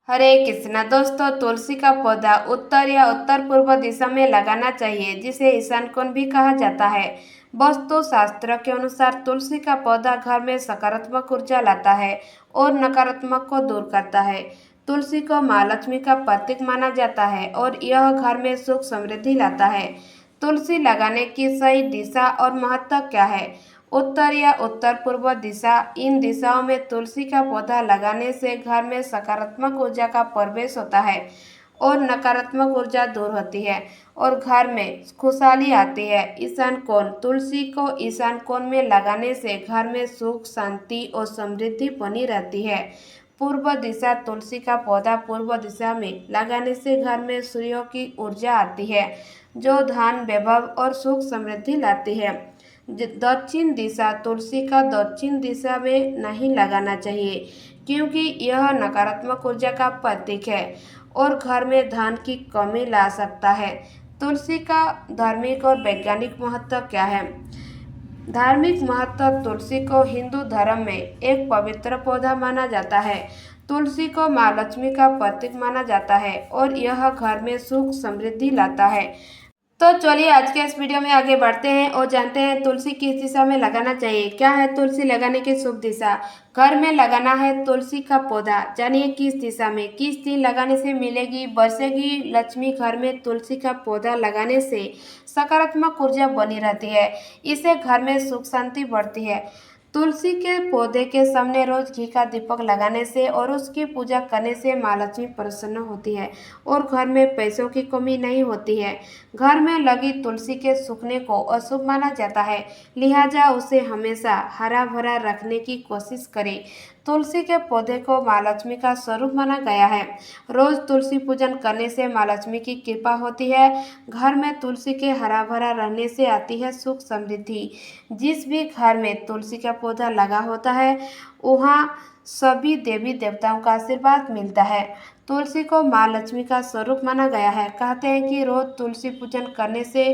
हरे कृष्णा दोस्तों, तुलसी का पौधा उत्तर या उत्तर पूर्व दिशा में लगाना चाहिए, जिसे ईशान कोण भी कहा जाता है। वास्तु शास्त्र के अनुसार तुलसी का पौधा घर में सकारात्मक ऊर्जा लाता है और नकारात्मक को दूर करता है। तुलसी को माँ लक्ष्मी का प्रतीक माना जाता है और यह घर में सुख समृद्धि लाता है। तुलसी लगाने की सही दिशा और महत्व क्या है? उत्तर या उत्तर पूर्व दिशा, इन दिशाओं में तुलसी का पौधा लगाने से घर में सकारात्मक ऊर्जा का प्रवेश होता है और नकारात्मक ऊर्जा दूर होती है और घर में खुशहाली आती है। ईशान कोण, तुलसी को ईशान कोण में लगाने से घर में सुख, शांति और समृद्धि बनी रहती है। पूर्व दिशा, तुलसी का पौधा पूर्व दिशा में लगाने से घर में सूर्य की ऊर्जा आती है, जो धन, वैभव और सुख समृद्धि लाती है। दक्षिण दिशा, तुलसी का दक्षिण दिशा में नहीं लगाना चाहिए, क्योंकि यह नकारात्मक ऊर्जा का प्रतीक है और घर में धन की कमी ला सकता है। तुलसी का धार्मिक और वैज्ञानिक महत्व क्या है? धार्मिक महत्व, तुलसी को हिंदू धर्म में एक पवित्र पौधा माना जाता है। तुलसी को माँ लक्ष्मी का प्रतीक माना जाता है और यह घर में सुख समृद्धि लाता है। तो चलिए आज के इस वीडियो में आगे बढ़ते हैं और जानते हैं तुलसी किस दिशा में लगाना चाहिए। क्या है तुलसी लगाने की शुभ दिशा? घर में लगाना है तुलसी का पौधा, जानिए किस दिशा में, किस दिन लगाने से मिलेगी बरसेगी लक्ष्मी। घर में तुलसी का पौधा लगाने से सकारात्मक ऊर्जा बनी रहती है, इससे घर में सुख शांति बढ़ती है। तुलसी के पौधे के सामने रोज घी का दीपक लगाने से और उसकी पूजा करने से माँ लक्ष्मी प्रसन्न होती है और घर में पैसों की कमी नहीं होती है। घर में लगी तुलसी के सूखने को अशुभ माना जाता है, लिहाजा उसे हमेशा हरा भरा रखने की कोशिश करें। तुलसी के पौधे को माँ लक्ष्मी का स्वरूप माना गया है। रोज तुलसी पूजन करने से माँ लक्ष्मी की कृपा होती है। घर में तुलसी के हरा भरा रहने से आती है सुख समृद्धि। जिस भी घर में तुलसी का पौधा लगा होता है, वहाँ सभी देवी देवताओं का आशीर्वाद मिलता है। तुलसी को माँ लक्ष्मी का स्वरूप माना गया है। कहते हैं कि रोज तुलसी पूजन करने से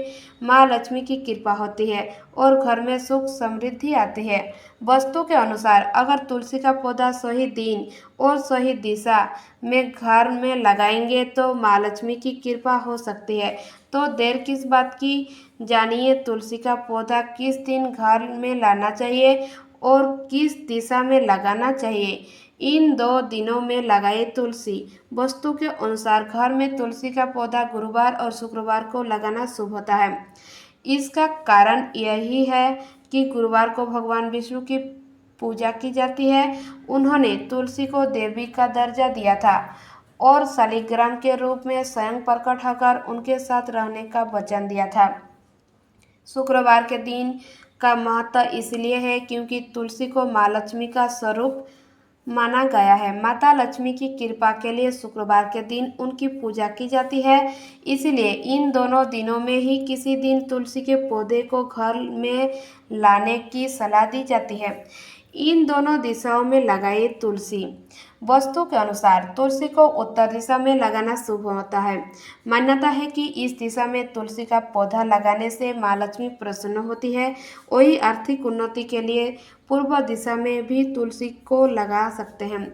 माँ लक्ष्मी की कृपा होती है और घर में सुख समृद्धि आती है। वास्तु के अनुसार अगर तुलसी का पौधा सही दिन और सही दिशा में घर में लगाएंगे तो माँ लक्ष्मी की कृपा हो सकती है। तो देर किस बात की, जानिए तुलसी का पौधा किस दिन घर में लाना चाहिए और किस दिशा में लगाना चाहिए। इन 2 दिनों में लगाए तुलसी। वास्तु के अनुसार घर में तुलसी का पौधा गुरुवार और शुक्रवार को लगाना शुभ होता है। इसका कारण यही है कि गुरुवार को भगवान विष्णु की पूजा की जाती है। उन्होंने तुलसी को देवी का दर्जा दिया था और शालिग्राम के रूप में स्वयं प्रकट होकर उनके साथ रहने का वचन दिया था। शुक्रवार के दिन का महत्व इसलिए है क्योंकि तुलसी को माँ लक्ष्मी का स्वरूप माना गया है। माता लक्ष्मी की कृपा के लिए शुक्रवार के दिन उनकी पूजा की जाती है, इसलिए इन दोनों दिनों में ही किसी दिन तुलसी के पौधे को घर में लाने की सलाह दी जाती है। इन दोनों दिशाओं में लगाए तुलसी। वास्तु के अनुसार तुलसी को उत्तर दिशा में लगाना शुभ होता है। मान्यता है कि इस दिशा में तुलसी का पौधा लगाने से माँ लक्ष्मी प्रसन्न होती है। वही आर्थिक उन्नति के लिए पूर्व दिशा में भी तुलसी को लगा सकते हैं।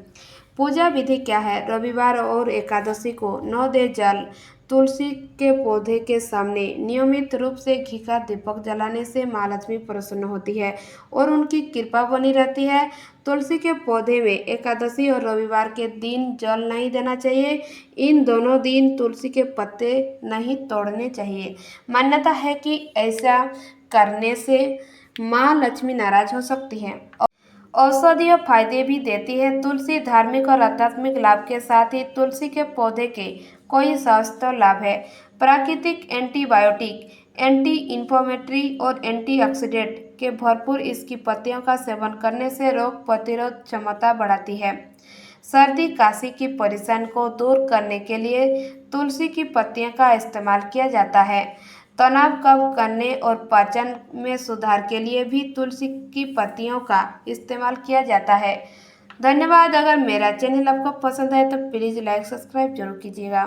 पूजा विधि क्या है? रविवार और एकादशी को 9 दे जल तुलसी के पौधे के सामने नियमित रूप से घी का दीपक जलाने से माँ लक्ष्मी प्रसन्न होती है और उनकी कृपा बनी रहती है। तुलसी के पौधे में एकादशी और रविवार के दिन जल नहीं देना चाहिए। इन दोनों दिन तुलसी के पत्ते नहीं तोड़ने चाहिए। मान्यता है कि ऐसा करने से माँ लक्ष्मी नाराज हो सकती है। औषधीय फायदे भी देती है। तुलसी धार्मिक और आध्यात्मिक लाभ के साथ ही तुलसी के पौधे के कई स्वास्थ्य लाभ है। प्राकृतिक एंटीबायोटिक, एंटी इन्फ्लेमेटरी और एंटीऑक्सीडेंट के भरपूर इसकी पत्तियों का सेवन करने से रोग प्रतिरोध क्षमता बढ़ाती है। सर्दी खांसी की परेशानी को दूर करने के लिए तुलसी की पत्तियों का इस्तेमाल किया जाता है। तनाव कम करने और पाचन में सुधार के लिए भी तुलसी की पत्तियों का इस्तेमाल किया जाता है। धन्यवाद। अगर मेरा चैनल आपको पसंद है तो प्लीज़ लाइक सब्सक्राइब जरूर कीजिएगा।